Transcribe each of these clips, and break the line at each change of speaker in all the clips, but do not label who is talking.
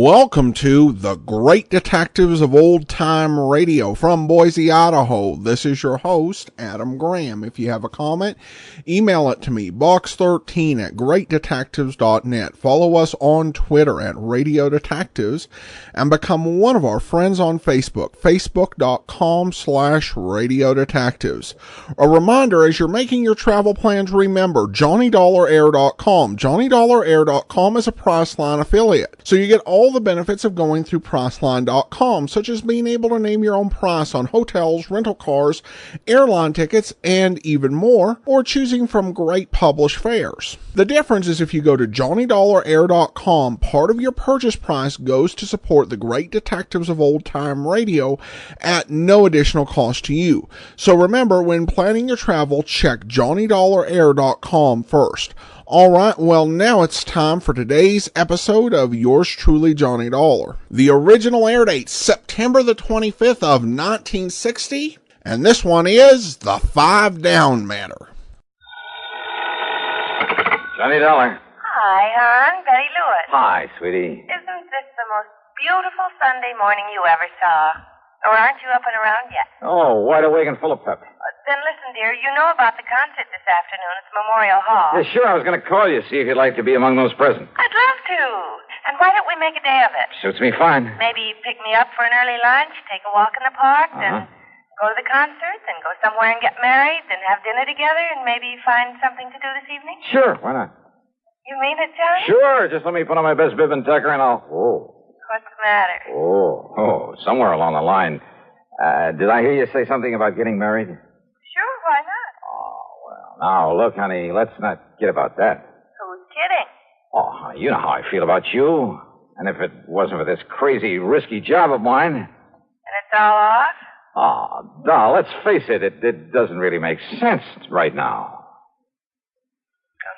Welcome to The Great Detectives of Old Time Radio from Boise, Idaho. This is your host, Adam Graham. If you have a comment, email it to me, box13@greatdetectives.net. Follow us on Twitter at Radio Detectives and become one of our friends on Facebook, facebook.com/Radio Detectives. A reminder, as you're making your travel plans, remember JohnnyDollarAir.com. JohnnyDollarAir.com is a Priceline affiliate, so you get all the benefits of going through Priceline.com, such as being able to name your own price on hotels, rental cars, airline tickets, and even more, or choosing from great published fares. The difference is if you go to JohnnyDollarAir.com, part of your purchase price goes to support the Great Detectives of Old Time Radio at no additional cost to you. So remember, when planning your travel, check JohnnyDollarAir.com first. All right, well, now it's time for today's episode of Yours Truly, Johnny Dollar. The original air date, September the 25th of 1960, and this one is The 5 Down Matter.
Johnny Dollar.
Hi, hon. Betty Lewis.
Hi, sweetie.
Isn't this the most beautiful Sunday morning you ever saw? Or aren't you up and around yet?
Oh, wide awake and full of pep.
Then listen, dear, you know about the concert this afternoon at the Memorial Hall.
Yeah, sure, I was going to call you, see if you'd like to be among those present.
I'd love to. And why don't we make a day of it?
Suits me fine.
Maybe pick me up for an early lunch, take a walk in the park, then go to the concert, then go somewhere and get married, then have dinner together, and maybe find something to do this evening?
Sure, why not?
You mean it, Johnny?
Sure, just let me put on my best bib and tucker and I'll...
What's the matter?
Somewhere along the line. Did I hear you say something about getting married?
Sure, why not?
Now, look, honey, let's not kid about that.
Who's kidding?
Oh, honey, you know how I feel about you. And if it wasn't for this crazy, risky job of mine...
And it's all off?
Oh, doll, let's face it, it doesn't really make sense right now.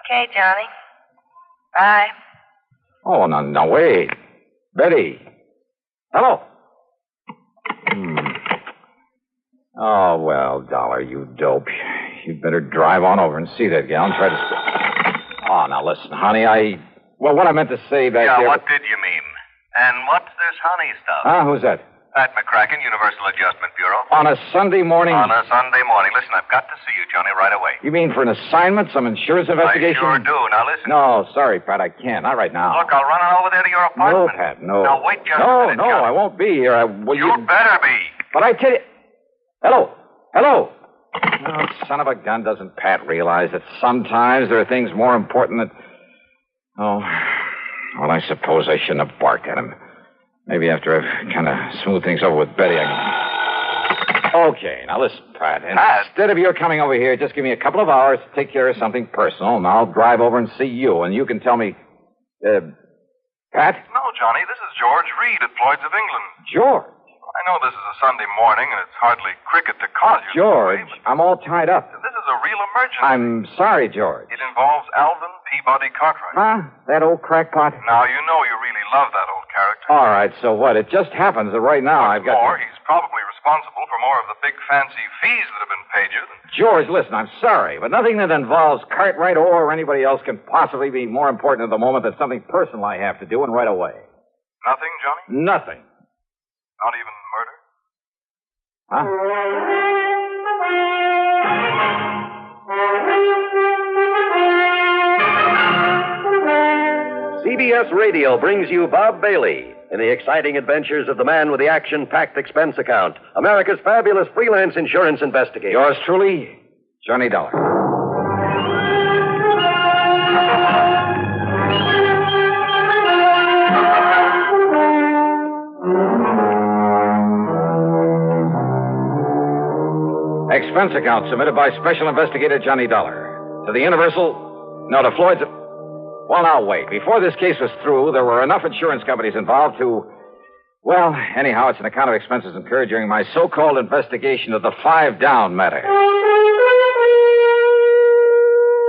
Okay, Johnny. Bye.
Oh, no, wait. Betty. Hello. Oh, well, Dollar, you dope. You'd better drive on over and see that gal and try to... Oh, now listen, honey, Well, what I meant to say back there...
Yeah, what did you mean? And what's this honey stuff?
Who's that?
Pat McCracken, Universal Adjustment Bureau.
On a Sunday morning?
On a Sunday morning. Listen, I've got to see you, Johnny, right away.
You mean for an assignment, some insurance investigation?
I sure do. Now, listen.
No, sorry, Pat, I can't. Not right now.
Look, I'll run on over there to your apartment.
No, Pat, no.
Now, wait just a minute,
No,
Johnny.
I won't be here.
You better be.
But I tell you... Hello. Oh, son of a gun, doesn't Pat realize that sometimes there are things more important than... Oh, well, I suppose I shouldn't have barked at him. Maybe after I've kind of smoothed things over with Betty, I can... Okay, now listen, Pat. Instead of your coming over here, just give me a couple of hours to take care of something personal, and I'll drive over and see you, and you can tell me... Pat?
No, Johnny, this is George Reed at Floyd's of England.
George?
I know this is a Sunday morning, and it's hardly cricket to call you.
George, I'm all tied up.
This is a real emergency.
I'm sorry, George.
It involves Alvin Peabody Cartwright.
Huh? That old crackpot?
Now, you know you really love that old character.
All right, so what? It just happens that right now I've got...
He's probably responsible for more of the big fancy fees that have been paid you than...
George, listen, I'm sorry, but nothing that involves Cartwright or anybody else can possibly be more important at the moment than something personal I have to do, and right away.
Nothing, Johnny?
Nothing.
Not even murder?
Huh?
CBS Radio brings you Bob Bailey in the exciting adventures of the man with the action-packed expense account, America's fabulous freelance insurance investigator.
Yours truly, Johnny Dollar. Expense account submitted by Special Investigator Johnny Dollar. To the Universal... No, to Floyd's... Well, now, wait. Before this case was through, there were enough insurance companies involved to... Well, anyhow, it's an account of expenses incurred during my so-called investigation of the 5 Down matter.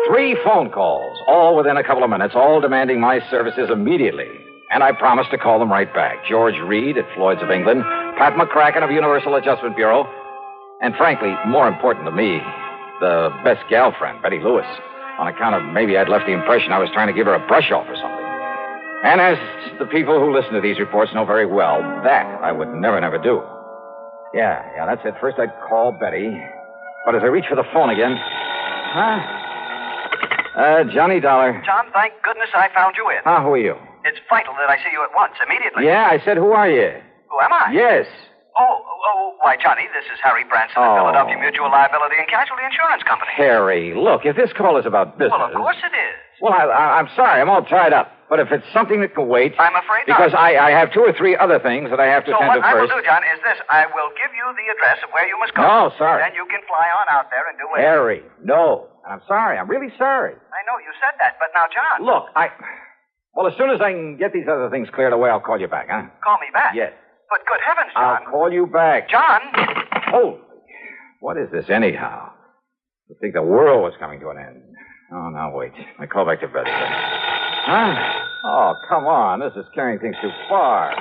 3 phone calls, all within a couple of minutes, all demanding my services immediately. And I promised to call them right back. George Reed at Floyd's of England, Pat McCracken of Universal Adjustment Bureau, and frankly, more important to me, the best gal friend, Betty Lewis, on account of maybe I'd left the impression I was trying to give her a brush off or something. And as the people who listen to these reports know very well, that I would never do. Yeah, that's it. First I'd call Betty. But as I reach for the phone again... Johnny Dollar.
John, thank goodness I found you in.
Who are you?
It's vital that I see you at once, immediately.
Yeah, I said, who are you?
Who am I?
Yes.
Why, Johnny, this is Harry Branson of Philadelphia Mutual Liability and Casualty Insurance Company.
Harry, look, if this call is about business...
Well, of course it is.
Well, I'm sorry, I'm all tied up. But if it's something that can wait...
I'm afraid not.
Because I have 2 or 3 other things that I have to tend to first.
So what I will do, John, is this. I will give you the address of where you must go.
No, sorry.
Then you can fly on out there and do it.
Harry, no. I'm sorry. I'm really sorry.
I know you said that, but now, John...
Look, Well, as soon as I can get these other things cleared away, I'll call you back, huh?
Call me back?
Yes.
But good heavens, John.
I'll call you back.
John!
Holy. What is this, anyhow? I think the world was coming to an end. Oh, now, wait. I call back to Betty. Huh? Oh, come on. This is carrying things too far.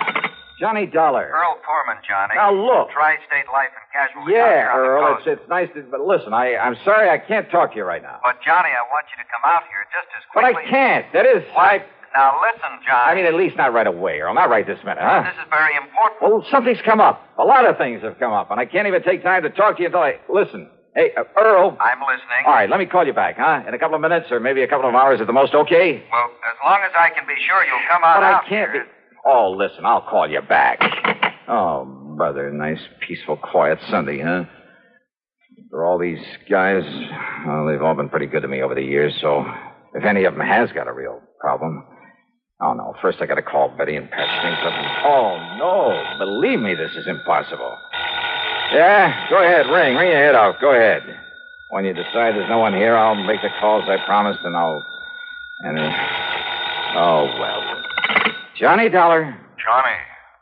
Johnny Dollar.
Earl Foreman, Johnny.
Now, look.
Tri-State Life and Casualty.
Yeah, Earl, it's nice to... But listen, I'm sorry I can't talk to you right now.
But, Johnny, I want you to come out here just as
But
quickly...
I can't. That is...
Why? Now, listen, Johnny.
I mean, at least not right away, Earl. Not right this minute, huh?
This is very important.
Well, something's come up. A lot of things have come up, and I can't even take time to talk to you until I... Listen. Hey, Earl.
I'm listening.
All right, let me call you back, huh? In a couple of minutes or maybe a couple of hours at the most, okay?
Well, as long as I can be sure you'll come out
But
out
I can't
here.
be... Oh, listen, I'll call you back. Oh, brother, nice, peaceful, quiet Sunday, huh? For all these guys, well, they've all been pretty good to me over the years, so if any of them has got a real problem... Oh, no, first I gotta call Betty and patch things up. Oh, no, believe me, this is impossible. Yeah, go ahead, ring your head off, go ahead. When you decide there's no one here, I'll make the calls I promised, and oh, well. Johnny Dollar.
Johnny,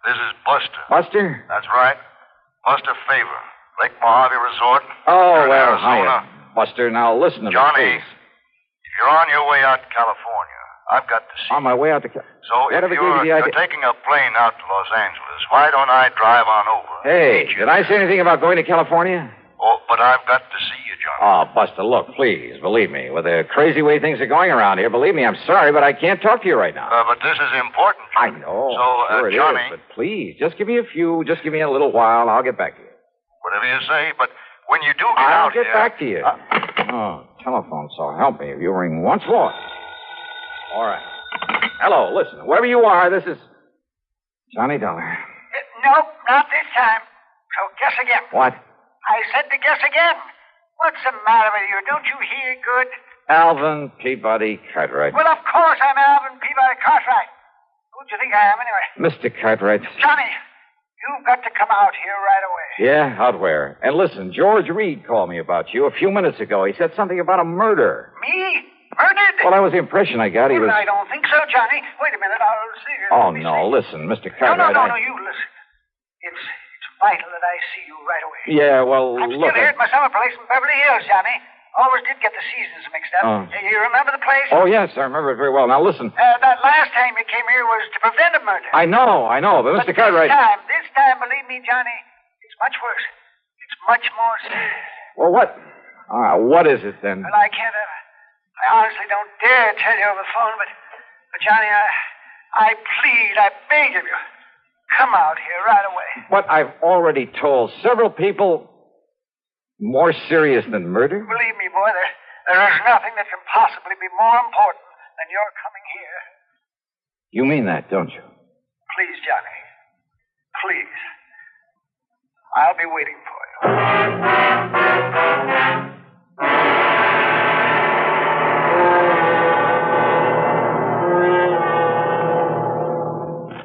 this is Buster.
Buster?
That's right. Buster Favor. Lake Mojave Resort.
Oh,
Here in
well,
Arizona.
hiya. Buster, now listen to
Johnny,
me, please.
if you're on your way out to California, I've got to see
On my way out to...
So if
Whatever gave you the
you're
idea-
taking a plane out to Los Angeles, why don't I drive on over?
Hey, did I say anything about going to California?
Oh, but I've got to see you, Johnny.
Oh, Buster, look, please, believe me. With the crazy way things are going around here, believe me, I'm sorry, but I can't talk to you right now.
But this is important,
I
Johnny.
know.
So,
Sure it
Johnny...
is, but please, just give me a little while. I'll get back to you.
Whatever you say, but when you do get
I'll
out
get
here...
back to you. Telephone, so help me if you ring once more. All right. Hello, listen, wherever you are, this is... Johnny Dollar.
Nope, not this time. So guess again.
What?
I said to guess again. What's the matter with you? Don't you hear good?
Alvin Peabody Cartwright.
Well, of course I'm Alvin Peabody Cartwright. Who do you think I am, anyway?
Mr. Cartwright.
Johnny, you've got to come out here right away.
Yeah, out where? And listen, George Reed called me about you a few minutes ago. He said something about a murder.
Me? Murdered?
Well, that was the impression I got. He
Well,
was...
I don't think so, Johnny. Wait a minute, I'll see you.
Oh,
Let me
no,
see.
listen, Mr.
No,
Cartwright.
you listen. It's vital that I see you right away.
Yeah, well,
I'm
look...
still here at my summer place in Beverly Hills, Johnny. Always did get the seasons mixed up.
Oh.
You remember the place?
Oh, yes, I remember it very well. Now, listen.
That last time you came here was to prevent a murder.
I know, but Mr. Cartwright...
This time, believe me, Johnny, it's much worse. It's much more serious.
Well, what? What is it, then?
Well, I can't... I honestly don't dare tell you over the phone, but Johnny, I plead, I beg of you, come out here right away.
What I've already told several people more serious than murder?
Believe me, boy, there is nothing that can possibly be more important than your coming here.
You mean that, don't you?
Please, Johnny. Please. I'll be waiting for you.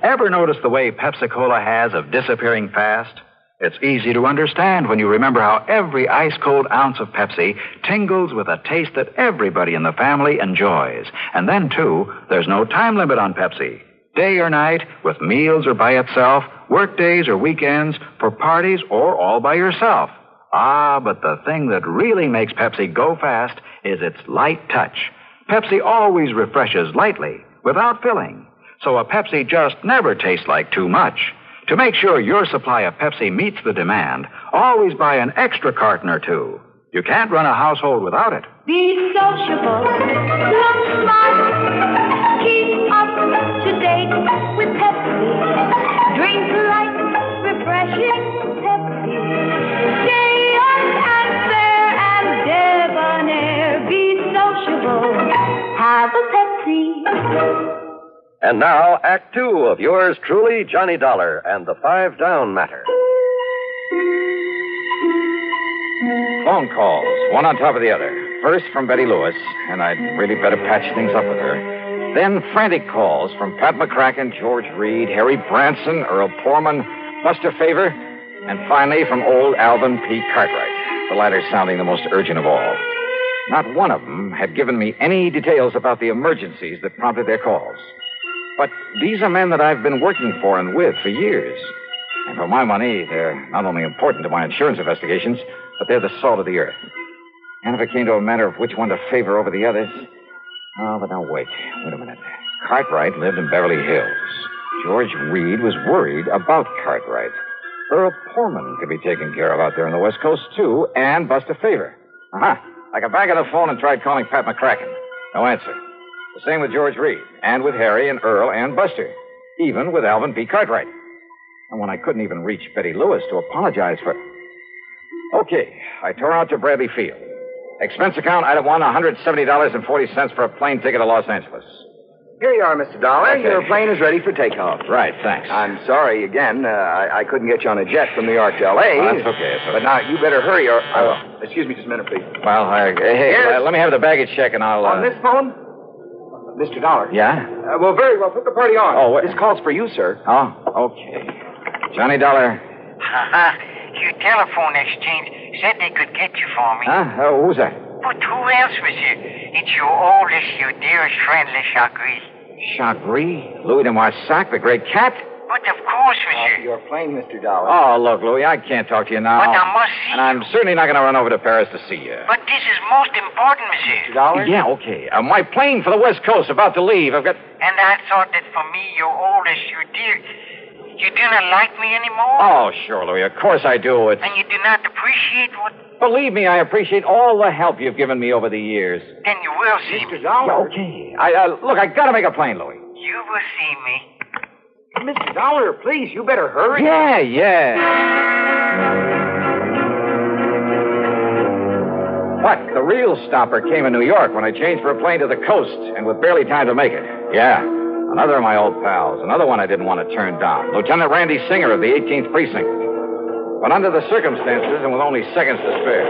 Ever notice the way Pepsi-Cola has of disappearing fast? It's easy to understand when you remember how every ice-cold ounce of Pepsi tingles with a taste that everybody in the family enjoys. And then, too, there's no time limit on Pepsi. Day or night, with meals or by itself, work days or weekends, for parties or all by yourself. But the thing that really makes Pepsi go fast is its light touch. Pepsi always refreshes lightly, without filling. So a Pepsi just never tastes like too much. To make sure your supply of Pepsi meets the demand, always buy an extra carton or two. You can't run a household without it.
Be sociable, look smart, keep up to date with Pepsi. Drink light, refreshing Pepsi. Stay young and fair and debonair. Be sociable. Have a Pepsi.
And now, Act Two of yours truly, Johnny Dollar, and the 5 Down Matter.
Phone calls, one on top of the other. First from Betty Lewis, and I'd really better patch things up with her. Then frantic calls from Pat McCracken, George Reed, Harry Branson, Earl Poorman, Buster Favor, and finally from old Alvin P. Cartwright, the latter sounding the most urgent of all. Not one of them had given me any details about the emergencies that prompted their calls. But these are men that I've been working for and with for years. And for my money, they're not only important to my insurance investigations, but they're the salt of the earth. And if it came to a matter of which one to favor over the others... Oh, but now wait a minute. Cartwright lived in Beverly Hills. George Reed was worried about Cartwright. Earl Poorman could be taken care of out there on the West Coast, too, and Buster Favor. Uh-huh. I got back on the phone and tried calling Pat McCracken. No answer. The same with George Reed, and with Harry and Earl and Buster. Even with Alvin P. Cartwright. And when I couldn't even reach Betty Lewis to apologize for... Okay, I tore out to Bradley Field. Expense account, item 1, $170.40 for a plane ticket to Los Angeles.
Here you are, Mr. Dollar.
Okay.
Your plane is ready for takeoff.
Right, thanks.
I'm sorry again. I couldn't get you on a jet from New York to L.A.
Oh, that's okay, it's okay.
But now, you better hurry or...
I will.
Excuse me just a minute, please.
Well, let me have the baggage check and I'll...
On this phone? Mr. Dollar.
Yeah?
Well, very well. Put the party on.
Oh, what?
This call's for you, sir.
Oh, okay. Johnny Dollar.
Your telephone exchange said they could get you for me.
Huh? Who's that?
But who else was it? It's your oldest, your dearest friend, Le Chagris.
Chagris? Louis de Marsac, the great cat?
But of course, monsieur.
Your plane, Mr. Dollar.
Oh, look, Louis, I can't talk to you now.
But I must see
And I'm certainly not going to run over to Paris to see you.
But this is most important, monsieur.
Mr. Dollar?
Yeah, okay. My plane for the West Coast about to leave. I've got...
And I thought that for me, your oldest, your dear... You do not like me anymore?
Oh, sure, Louis. Of course I do.
And you do not appreciate what...
Believe me, I appreciate all the help you've given me over the years.
Then you will see
Mr.
me.
Dollar.
Yeah, okay. Look, I got to make a plane, Louis.
You will see me.
Mr. Dollar, please, you better hurry.
Yeah. What? The real stopper came in New York when I changed for a plane to the coast and with barely time to make it. Yeah. Another of my old pals. Another one I didn't want to turn down. Lieutenant Randy Singer of the 18th Precinct. But under the circumstances and with only seconds to spare.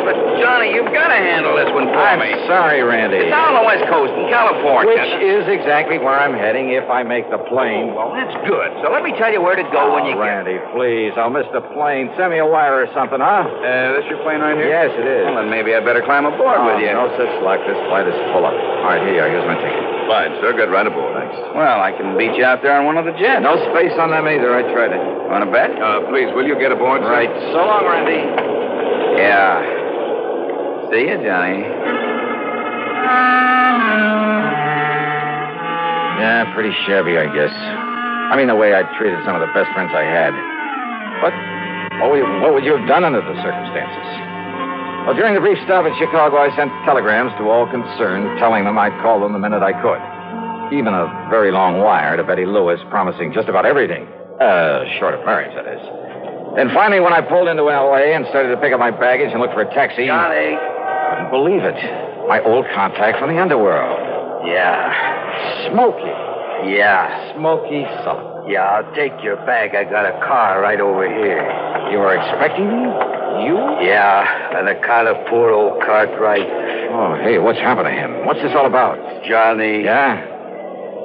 But, Johnny, you've got to handle this one for me.
I'm sorry, Randy.
It's down on the West Coast in California.
Which is exactly where I'm heading if I make the plane.
Well, that's good. So let me tell you where to go when you
Randy, please. I'll miss the plane. Send me a wire or something, huh?
This your plane right here?
Yes, it is.
Well, then maybe I'd better climb aboard with you.
No such luck. This flight is full up. All right, here you are. Here's my ticket.
Fine, sir. Get right aboard. Thanks. Well, I can beat you out there on one of the jets.
No space on them either. I tried it.
Want to bet?
Please, will you get aboard, sir?
Right. So long, Randy.
Yeah. See you, Johnny.
Yeah, pretty shabby, I guess. I mean, the way I treated some of the best friends I had. But what would you have done under the circumstances? Well, during the brief stop in Chicago, I sent telegrams to all concerned, telling them I'd call them the minute I could. Even a very long wire to Betty Lewis, promising just about everything. Short of marriage, that is. Then finally, when I pulled into L.A. and started to pick up my baggage and look for a taxi...
Johnny.
Couldn't believe it. My old contact from the underworld.
Yeah.
Smokey.
Yeah.
Smokey Sullivan.
Yeah, I'll take your bag. I got a car right over here.
You were expecting me? You?
Yeah, and a kind of poor old Cartwright.
Oh, hey, what's happened to him? What's this all about?
Johnny.
Yeah?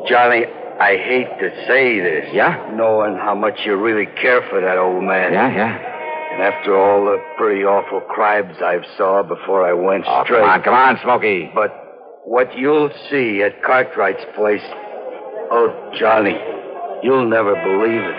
Johnny, I hate to say this.
Yeah?
Knowing how much you really care for that old man.
Yeah.
And after all the pretty awful crimes I've saw before I went straight.
Come on, Smokey.
But what you'll see at Cartwright's place, oh, Johnny, you'll never believe it.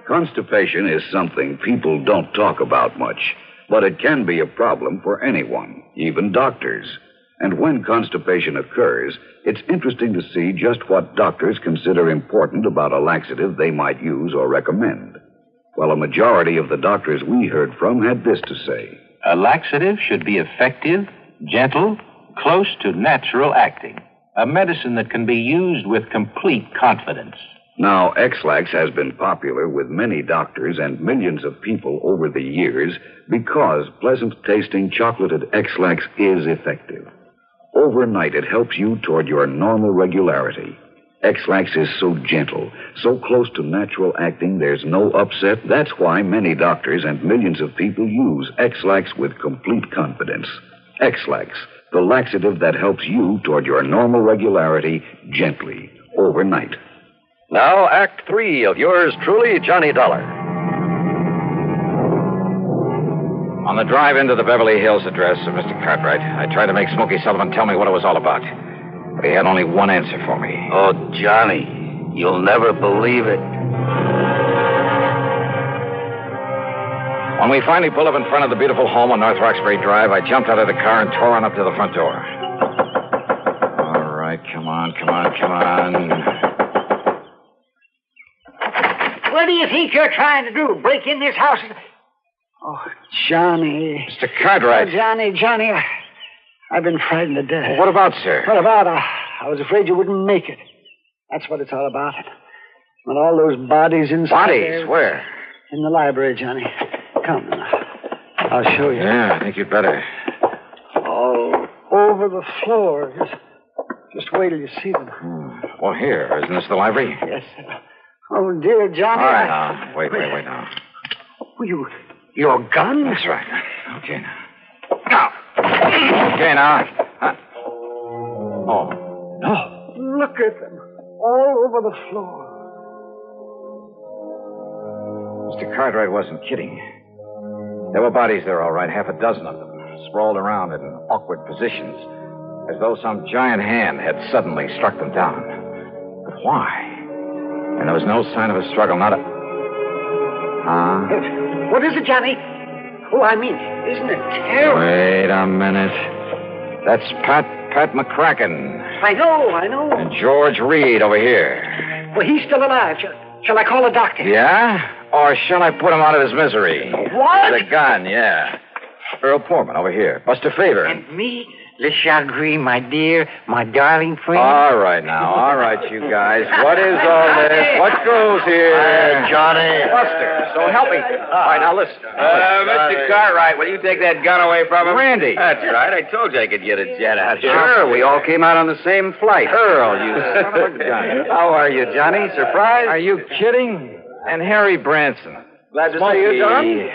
Constipation is something people don't talk about much, but it can be a problem for anyone, even doctors. And when constipation occurs, it's interesting to see just what doctors consider important about a laxative they might use or recommend. Well, a majority of the doctors we heard from had this to say.
A laxative should be effective, gentle, close to natural acting. A medicine that can be used with complete confidence.
Now, X-Lax has been popular with many doctors and millions of people over the years because pleasant-tasting chocolated X-Lax is effective. Overnight, it helps you toward your normal regularity. X-Lax is so gentle, so close to natural acting, there's no upset. That's why many doctors and millions of people use X-Lax with complete confidence. X-Lax, the laxative that helps you toward your normal regularity gently, overnight.
Now, Act 3 of yours truly, Johnny Dollar.
On the drive into the Beverly Hills address of Mr. Cartwright, I tried to make Smokey Sullivan tell me what it was all about. But he had only one answer for me.
Oh, Johnny, you'll never believe it.
When we finally pulled up in front of the beautiful home on North Roxbury Drive, I jumped out of the car and tore on up to the front door. All right, come on.
What do you think you're trying to do? Break in this house? Oh, Johnny.
Mr. Cartwright.
Oh, Johnny, I've been frightened to death.
What about, sir?
What about? I was afraid you wouldn't make it. That's what it's all about. And all those bodies inside.
Bodies?
There.
Where?
In the library, Johnny. Come now. I'll show you.
Yeah, I think you'd better.
All over the floor. Just wait till you see them.
Well, here. Isn't this the library?
Yes. Oh, dear, Johnny.
All right, now. Wait now.
Your gun?
That's right. Okay, now. Okay, now. Huh? Oh.
No. Look at them. All over the floor.
Mr. Cartwright wasn't kidding. There were bodies there, all right, half a dozen of them, sprawled around in awkward positions, as though some giant hand had suddenly struck them down. But why? And there was no sign of a struggle, not a...
What is it, Johnny? Oh, I mean, isn't it terrible?
Wait a minute. That's Pat McCracken.
I know.
And George Reed over here.
Well, he's still alive. Shall I call a doctor?
Yeah? Or shall I put him out of his misery?
What?
The gun, yeah. Earl Poorman over here. Buster Favor.
And me, Le Chagrin, my dear, my darling friend.
All right, you guys. What is all this? What goes here?
Johnny.
Buster, so help me. All right, now listen.
Mr. Cartwright, will you take that gun away from him?
Randy.
That's right. I told you I could get a jet out here.
Sure, we all came out on the same flight. Earl, you son of a gun.
How are you, Johnny? Surprised?
Are you kidding? And Harry Branson.
Glad to
Smokey.
see you, Don.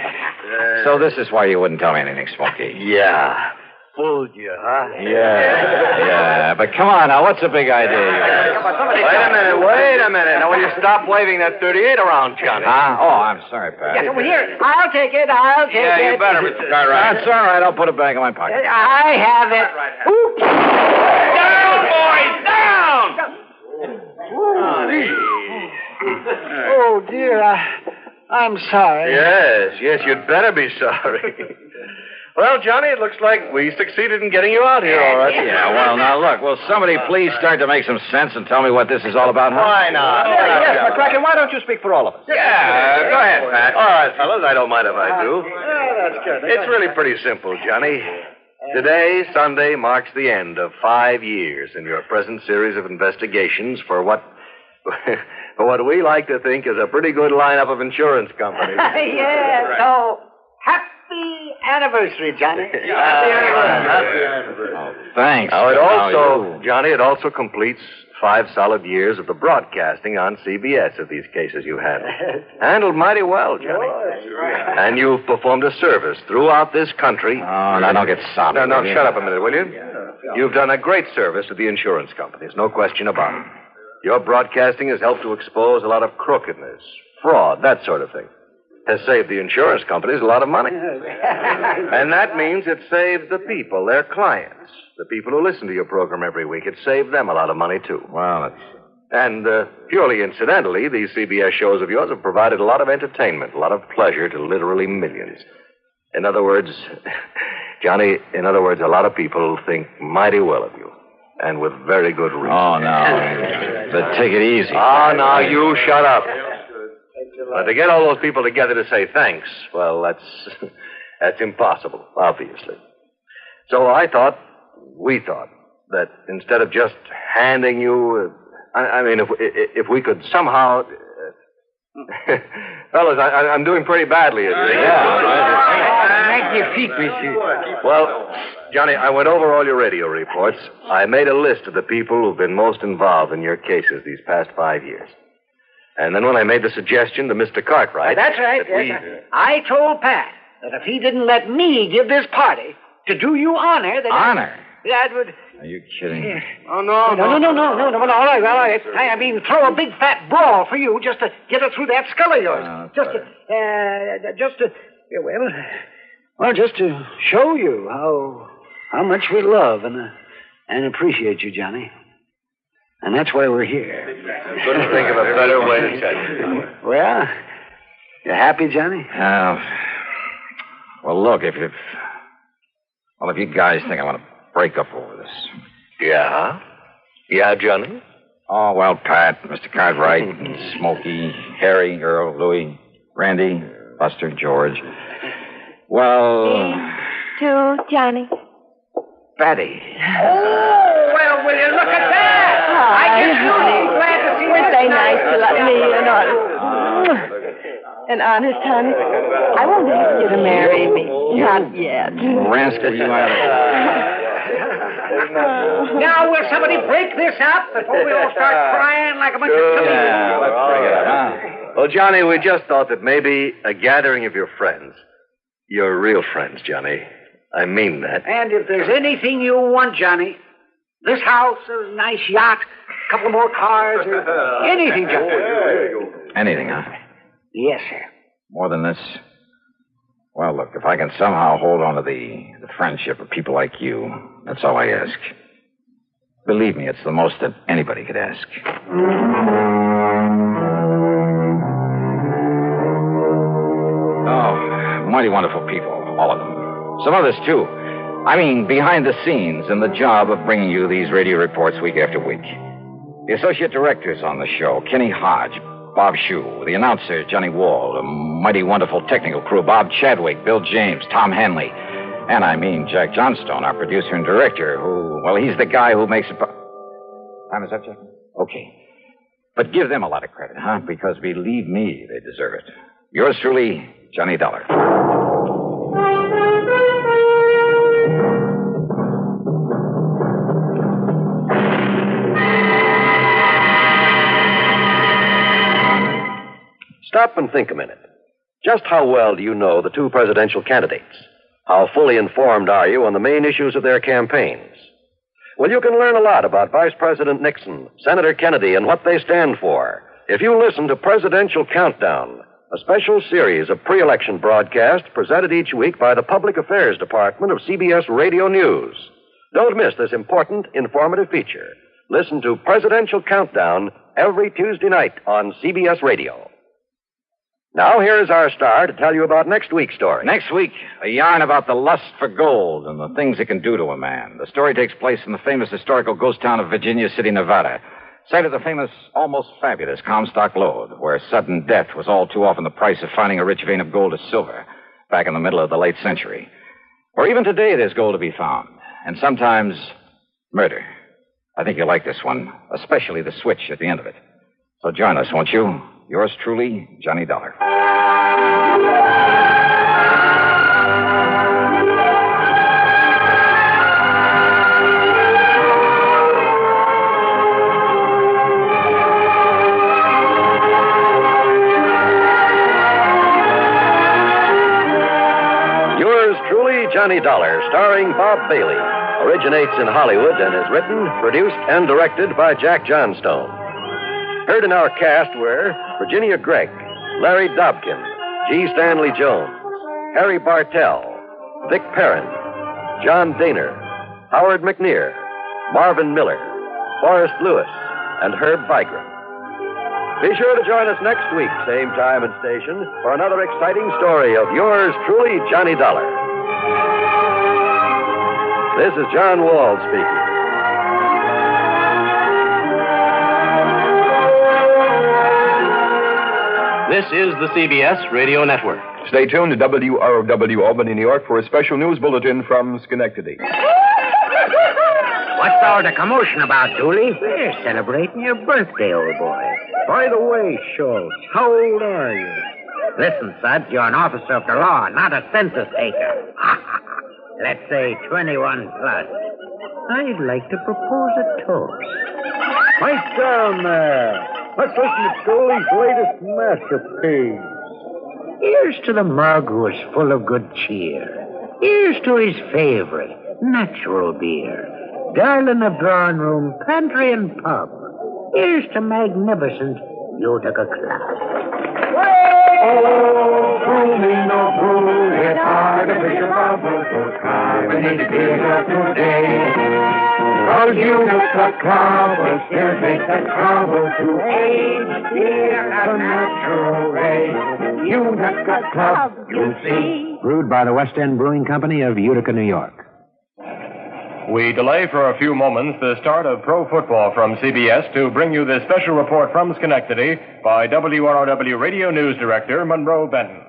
So this is why you wouldn't tell me anything, Smokey.
Yeah. Fooled you, huh?
Yeah. But come on now, what's the big idea?
Wait a minute. Now, will you stop waving that 38 around, Johnny?
Huh? Oh, I'm sorry, Pat.
Yes, over here. I'll take it.
Yeah, you better, Mr. Cartwright.
That's all right. I'll put it back in my pocket.
I have it. Oops.
Down, boys, down!
Oh, dear. I'm sorry.
Yes, you'd better be sorry. Well, Johnny, it looks like we succeeded in getting you out here, all right.
Yeah, well, now, look, will somebody please start to make some sense and tell me what this is all about, huh?
Why not?
Yes, McCracken, why don't you speak for all of us?
Yeah, go ahead, Pat.
All right, fellas, I don't mind if I do.
That's good.
It's really pretty simple, Johnny. Today, Sunday, marks the end of 5 years in your present series of investigations for what we like to think is a pretty good lineup of insurance companies.
Yeah, so happy anniversary, Johnny.
Happy anniversary.
Oh, thanks.
Now, Johnny, it also completes 5 solid years of the broadcasting on CBS of these cases you handled. Handled mighty well, Johnny. And you've performed a service throughout this country.
Oh, now don't get soppy.
No, shut up a minute, will you? You've done a great service to the insurance companies, no question about it. Your broadcasting has helped to expose a lot of crookedness, fraud, that sort of thing. Has saved the insurance companies a lot of money. And that means it saved the people, their clients, the people who listen to your program every week. It saved them a lot of money, too.
Well,
And purely incidentally, these CBS shows of yours have provided a lot of entertainment, a lot of pleasure to literally millions. In other words, Johnny, a lot of people think mighty well of you. And with very good reason.
Oh, no. But take it easy.
Oh, now you shut up. But to get all those people together to say thanks, well, that's impossible, obviously. So I thought we thought that instead of just handing you... if we could somehow... Fellas, I'm doing pretty badly.
Make your feet, monsieur.
Well, Johnny, I went over all your radio reports. I made a list of the people who've been most involved in your cases these past 5 years. And then when I made the suggestion to Mr. Cartwright...
That's right. I told Pat that if he didn't let me give this party to do you honor...
Honor?
That would...
Are you kidding?
Yeah. Oh, no. No. Well, all right. I mean, throw a big fat brawl for you just to get her through that skull of yours. Just to show you how much we love and appreciate you, Johnny. And that's why we're here.
Couldn't think of a better way to tell you.
Well, you happy, Johnny?
Well, look, if you guys think I want to break up over this.
Yeah? Yeah, Johnny?
Oh, well, Pat, Mr. Cartwright, Smokey, Harry, Earl, Louie, Randy, Buster, George. Well...
To Johnny.
Fatty.
Oh, well, will you look at that? I guess you'll be glad to see
Weren't they nice to let me in on... And honest, honey, I won't ask you to marry me. Not yet.
Rascal, you out of
Now, will somebody break this up before we all start crying like a bunch of children?
Yeah, let's bring it up. Well, Johnny, we just thought that maybe a gathering of your friends, your real friends, Johnny, I mean that.
And if there's anything you want, Johnny, this house, a nice yacht, a couple more cars, or anything, Johnny.
Anything, huh?
Yes, sir.
More than this? Well, look, if I can somehow hold on to the friendship of people like you, that's all I ask. Believe me, it's the most that anybody could ask. Oh, mighty wonderful people, all of them. Some others, too. I mean, behind the scenes in the job of bringing you these radio reports week after week. The associate directors on the show, Kenny Hodge, Bob Shue, the announcer, Johnny Wall, a mighty wonderful technical crew, Bob Chadwick, Bill James, Tom Henley, and I mean Jack Johnstone, our producer and director, who, well, he's the guy who makes it... Time is up, Jack? Okay. But give them a lot of credit, huh? Because believe me, they deserve it. Yours truly, Johnny Dollar.
Stop and think a minute. Just how well do you know the two presidential candidates? How fully informed are you on the main issues of their campaigns? Well, you can learn a lot about Vice President Nixon, Senator Kennedy, and what they stand for if you listen to Presidential Countdown, a special series of pre-election broadcasts presented each week by the Public Affairs Department of CBS Radio News. Don't miss this important, informative feature. Listen to Presidential Countdown every Tuesday night on CBS Radio. Now, here is our star to tell you about next week's story.
Next week, a yarn about the lust for gold and the things it can do to a man. The story takes place in the famous historical ghost town of Virginia City, Nevada, site of the famous, almost fabulous Comstock Lode, where sudden death was all too often the price of finding a rich vein of gold or silver back in the middle of the late century. Or even today, there's gold to be found, and sometimes murder. I think you'll like this one, especially the switch at the end of it. So join us, won't you? Yours truly, Johnny Dollar.
Yours truly, Johnny Dollar, starring Bob Bailey, originates in Hollywood and is written, produced, and directed by Jack Johnstone. Heard in our cast were Virginia Gregg, Larry Dobkin, G. Stanley Jones, Harry Bartell, Vic Perrin, John Daner, Howard McNear, Marvin Miller, Forrest Lewis, and Herb Vigran. Be sure to join us next week, same time and station, for another exciting story of yours truly, Johnny Dollar. This is John Wall speaking.
This is the CBS Radio Network.
Stay tuned to WROW Albany, New York for a special news bulletin from Schenectady.
What's all the commotion about, Dooley? We're celebrating your birthday, old boy.
By the way, Schultz, how old are you?
Listen, Suds, you're an officer of the law, not a census taker. Let's say 21 plus. I'd like to propose a toast.
Pipe down there. Let's listen to Dooley's latest masterpiece.
Here's to the mug who is full of good cheer. Here's to his favorite, natural beer. Darling of drawing room, pantry, and pub. Here's to magnificent Utica Club.
Oh, brewing, oh, brew, it's artificial bubbles, so carbonated beer today. Cause Utica Club will still take the trouble to age beer at a natural rate. Utica Club, you see.
Brewed by the West End Brewing Company of Utica, New York.
We delay for a few moments the start of pro football from CBS to bring you this special report from Schenectady by WROW Radio News Director Monroe Benton.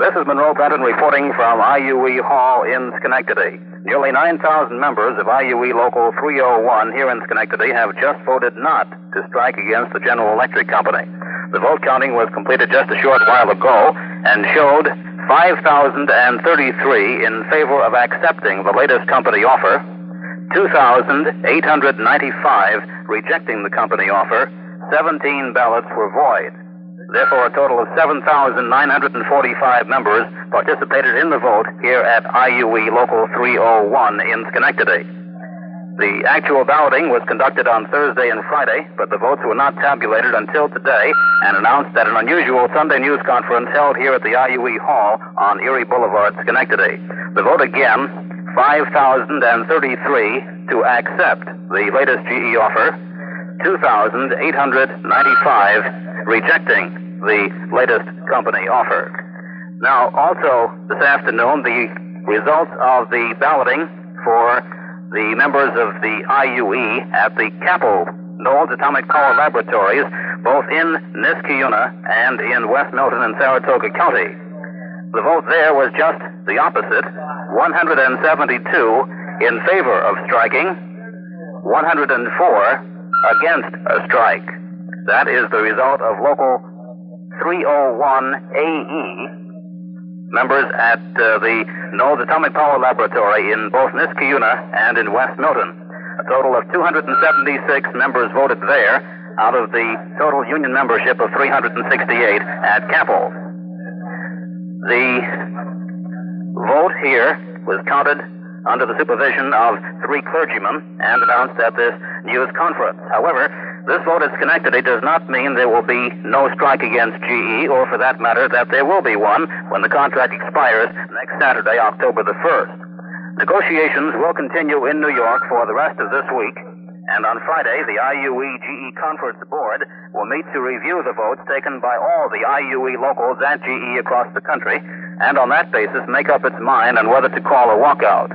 This is Monroe Benton reporting from IUE Hall in Schenectady. Nearly 9,000 members of IUE Local 301 here in Schenectady have just voted not to strike against the General Electric Company. The vote counting was completed just a short while ago and showed 5,033 in favor of accepting the latest company offer, 2,895 rejecting the company offer, 17 ballots were void. Therefore, a total of 7,945 members participated in the vote here at IUE Local 301 in Schenectady. The actual balloting was conducted on Thursday and Friday, but the votes were not tabulated until today and announced at an unusual Sunday news conference held here at the IUE Hall on Erie Boulevard, Schenectady. The vote again, 5,033 to accept the latest GE offer, 2,895 rejecting the latest company offer. Now, also this afternoon, the results of the balloting for the members of the IUE at the Capel Knowles Atomic Power Laboratories, both in Niskayuna and in West Milton and Saratoga County. The vote there was just the opposite, 172 in favor of striking, 104 against a strike. That is the result of Local 301 AE. Members at the Knowles Atomic Power Laboratory in both Niskayuna and in West Milton. A total of 276 members voted there out of the total union membership of 368 at Capel. The vote here was counted under the supervision of 3 clergymen and announced at this news conference. However, this vote at Schenectady does not mean there will be no strike against GE, or for that matter, that there will be one when the contract expires next Saturday, October the 1st. Negotiations will continue in New York for the rest of this week, and on Friday, the IUE GE Conference Board will meet to review the votes taken by all the IUE locals at GE across the country, and on that basis make up its mind on whether to call a walkout.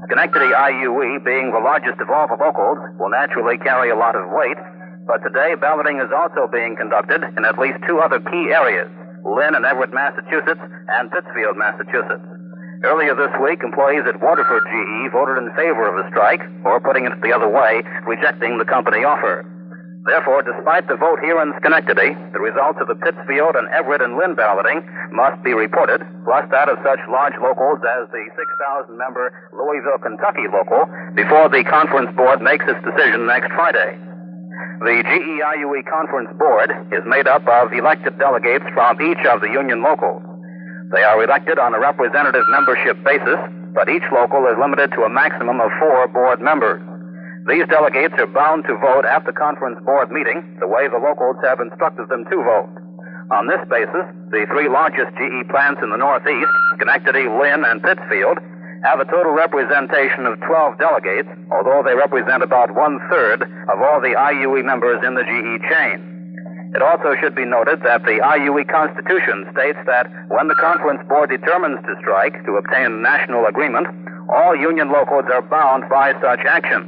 Schenectady IUE, being the largest of all the locals, will naturally carry a lot of weight, but today balloting is also being conducted in at least 2 other key areas, Lynn and Everett, Massachusetts, and Pittsfield, Massachusetts. Earlier this week, employees at Waterford GE voted in favor of a strike, or putting it the other way, rejecting the company offer. Therefore, despite the vote here in Schenectady, the results of the Pittsfield and Everett and Lynn balloting must be reported, plus that of such large locals as the 6,000-member Louisville, Kentucky local, before the conference board makes its decision next Friday. The GE IUE Conference Board is made up of elected delegates from each of the union locals. They are elected on a representative membership basis, but each local is limited to a maximum of 4 board members. These delegates are bound to vote at the conference board meeting the way the locals have instructed them to vote. On this basis, the 3 largest GE plants in the Northeast, Schenectady, Lynn, and Pittsfield, have a total representation of 12 delegates, although they represent about 1/3 of all the IUE members in the GE chain. It also should be noted that the IUE Constitution states that when the conference board determines to strike to obtain national agreement, all union locals are bound by such action.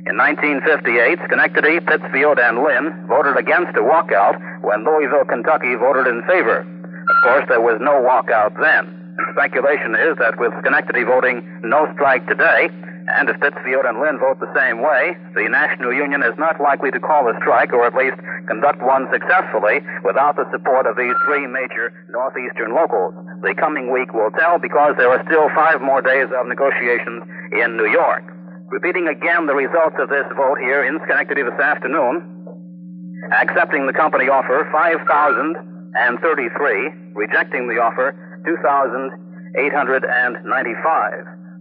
In 1958, Schenectady, Pittsfield, and Lynn voted against a walkout when Louisville, Kentucky voted in favor. Of course, there was no walkout then. Speculation is that with Schenectady voting no strike today, And if Pittsfield and Lynn vote the same way, the National Union is not likely to call a strike, or at least conduct one successfully, without the support of these three major northeastern locals. The coming week will tell, because there are still 5 more days of negotiations in New York. Repeating again the results of this vote here in Schenectady this afternoon. Accepting the company offer, 5,033. Rejecting the offer, 2,895.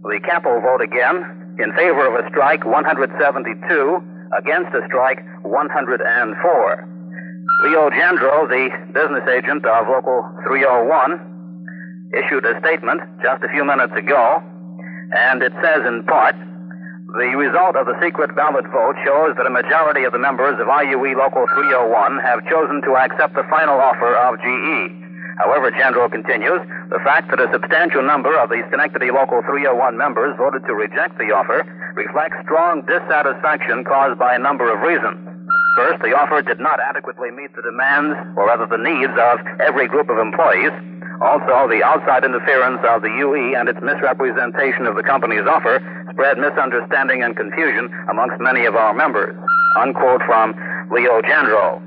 The capital vote again. In favor of a strike, 172. Against a strike, 104. Leo Gendro, the business agent of Local 301, issued a statement just a few minutes ago, and it says in part, the result of the secret ballot vote shows that a majority of the members of IUE Local 301 have chosen to accept the final offer of GE. However, Gendro continues, the fact that a substantial number of the Schenectady Local 301 members voted to reject the offer reflects strong dissatisfaction caused by a number of reasons. First, the offer did not adequately meet the demands, or rather the needs, of every group of employees. Also, the outside interference of the UE and its misrepresentation of the company's offer spread misunderstanding and confusion amongst many of our members. Unquote from Leo Gendro.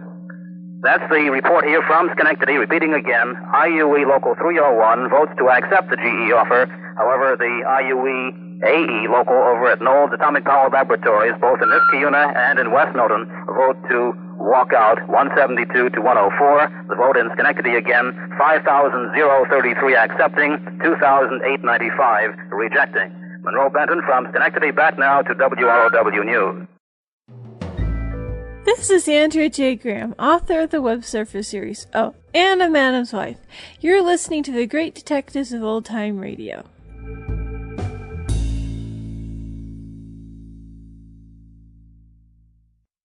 That's the report here from Schenectady. Repeating again, IUE Local 301 votes to accept the GE offer. However, the IUE AE local over at Knowles Atomic Power Laboratories, both in Niskayuna and in West Newton, vote to walk out 172 to 104. The vote in Schenectady again, 5,033 accepting, 2,895 rejecting. Monroe Benton from Schenectady, back now to WROW News.
This is Andrea J. Graham, author of the Web Surfer series, Oh, and a Madam's Wife. You're listening to the Great Detectives of Old Time Radio.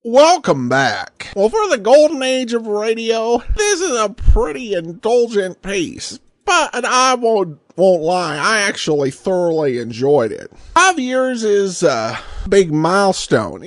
Welcome back. Well, for the golden age of radio, this is a pretty indulgent piece, but I won't lie, I actually thoroughly enjoyed it. 5 years is a big milestone.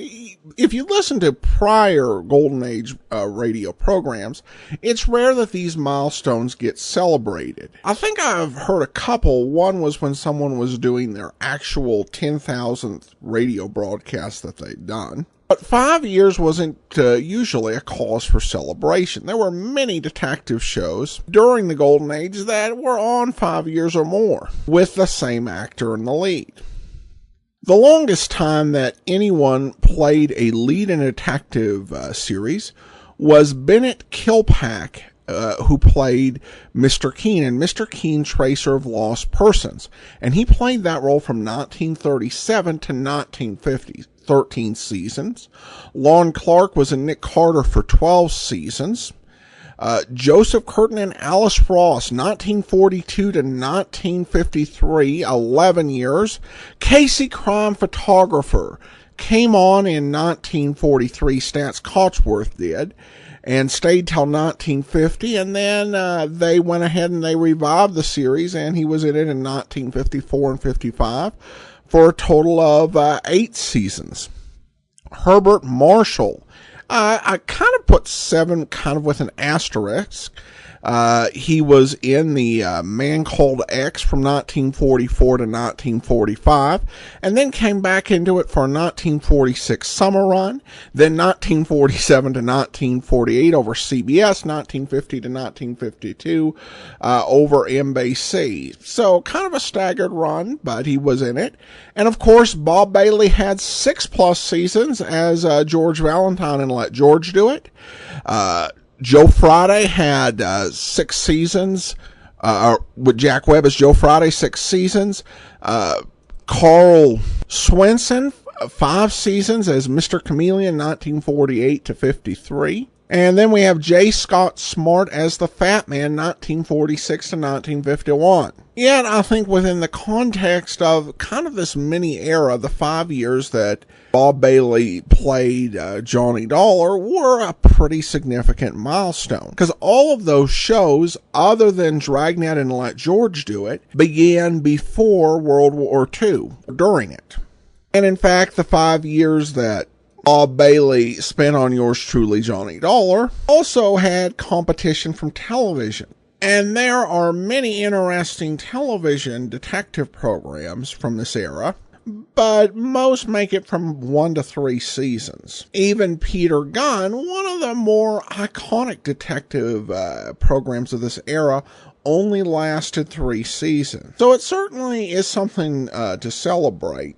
If you listen to prior golden age radio programs, it's rare that these milestones get celebrated. I think I've heard a couple. One was when someone was doing their actual 10,000th radio broadcast that they'd done. But 5 years wasn't usually a cause for celebration. There were many detective shows during the Golden Age that were on 5 years or more, with the same actor in the lead. The longest time that anyone played a lead in a detective series was Bennett Kilpack, who played Mr. Keen, Mr. Keen, Tracer of Lost Persons. And he played that role from 1937 to 1950. 13 seasons. Lon Clark was in Nick Carter for 12 seasons. Joseph Curtin and Alice Ross, 1942 to 1953, 11 years. Casey Crime Photographer came on in 1943, Stance Cotsworth did, and stayed till 1950, and then they went ahead and they revived the series, and he was in it in 1954 and 55. For a total of 8 seasons. Herbert Marshall. I kind of put 7 kind of with an asterisk. He was in the Man Called X from 1944 to 1945, and then came back into it for a 1946 summer run, then 1947 to 1948 over CBS, 1950 to 1952 over NBC. So kind of a staggered run, but he was in it. And of course, Bob Bailey had 6+ seasons as George Valentine and Let George Do It. Joe Friday had 6 seasons, with Jack Webb as Joe Friday, 6 seasons. Carl Swenson, 5 seasons as Mr. Chameleon, 1948 to 53. And then we have J. Scott Smart as the Fat Man, 1946 to 1951. Yet, I think within the context of kind of this mini era, the 5 years that Bob Bailey played Johnny Dollar were a pretty significant milestone. Because all of those shows, other than Dragnet and Let George Do It, began before World War II, during it. And in fact, the 5 years that Bob Bailey spent on Yours Truly, Johnny Dollar, also had competition from television. And there are many interesting television detective programs from this era. but most make it from 1 to 3 seasons. Even Peter Gunn, one of the more iconic detective programs of this era, only lasted 3 seasons. So it certainly is something to celebrate.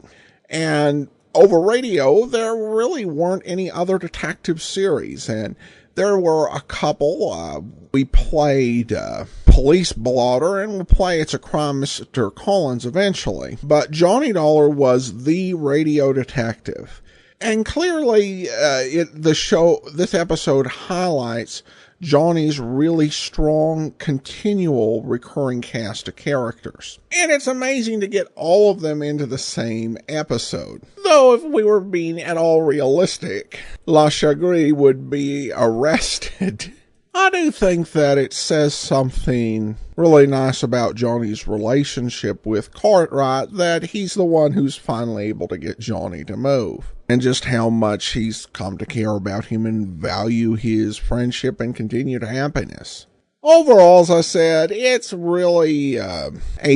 And over radio, there really weren't any other detective series, and there were a couple. We played Police Blotter, and we'll play It's a Crime, Mr. Collins eventually. But Johnny Dollar was the radio detective. And clearly, this episode highlights Johnny's really strong, continual, recurring cast of characters. And it's amazing to get all of them into the same episode. Though if we were being at all realistic, La Chagrin would be arrested. I do think that it says something really nice about Johnny's relationship with Cartwright, that he's the one who's finally able to get Johnny to move, and just how much he's come to care about him and value his friendship and continued happiness. Overall, as I said, it's really a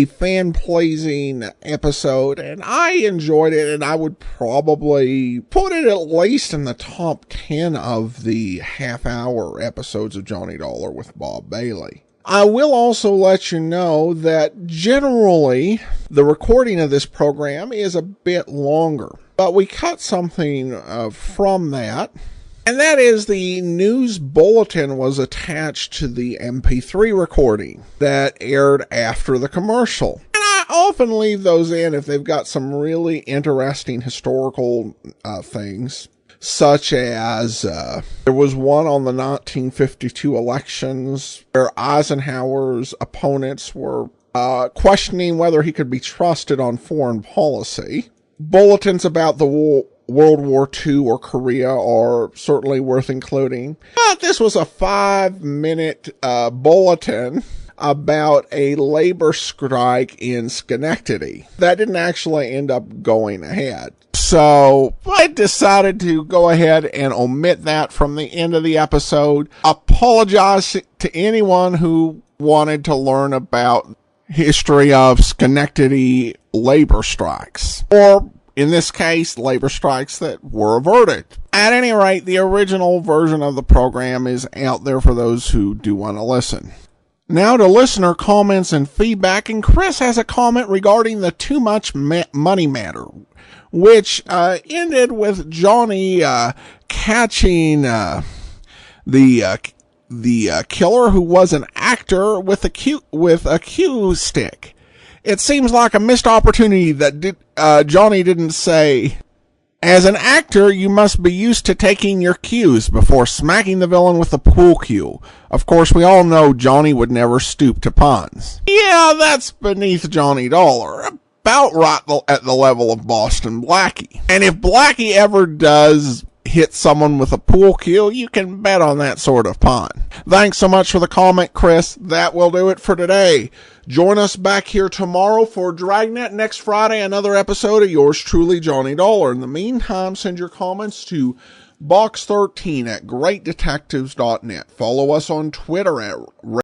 fan-pleasing episode, and I enjoyed it, and I would probably put it at least in the top 10 of the half-hour episodes of Johnny Dollar with Bob Bailey. I will also let you know that generally the recording of this program is a bit longer, but we cut something from that. And that is, the news bulletin was attached to the MP3 recording that aired after the commercial. And I often leave those in if they've got some really interesting historical things, such as there was one on the 1952 elections where Eisenhower's opponents were questioning whether he could be trusted on foreign policy. Bulletins about the World War II or Korea are certainly worth including. But this was a 5-minute bulletin about a labor strike in Schenectady. That didn't actually end up going ahead. So I decided to go ahead and omit that from the end of the episode. Apologize to anyone who wanted to learn about history of Schenectady labor strikes, or in this case, labor strikes that were averted. At any rate, the original version of the program is out there for those who do want to listen. Now to listener comments and feedback, and Chris has a comment regarding the Too Much Money matter, which ended with Johnny catching the killer, who was an actor, with a cue stick. It seems like a missed opportunity that Johnny didn't say, "As an actor, you must be used to taking your cues," before smacking the villain with the pool cue. Of course, we all know Johnny would never stoop to puns. Yeah, that's beneath Johnny Dollar. About right at the level of Boston Blackie. And if Blackie ever does hit someone with a pool cue, you can bet on that sort of pun. Thanks so much for the comment, Chris. That will do it for today. Join us back here tomorrow for Dragnet. Next Friday, another episode of yours truly, Johnny Dollar. In the meantime, send your comments to box13 at greatdetectives.net. Follow us on Twitter at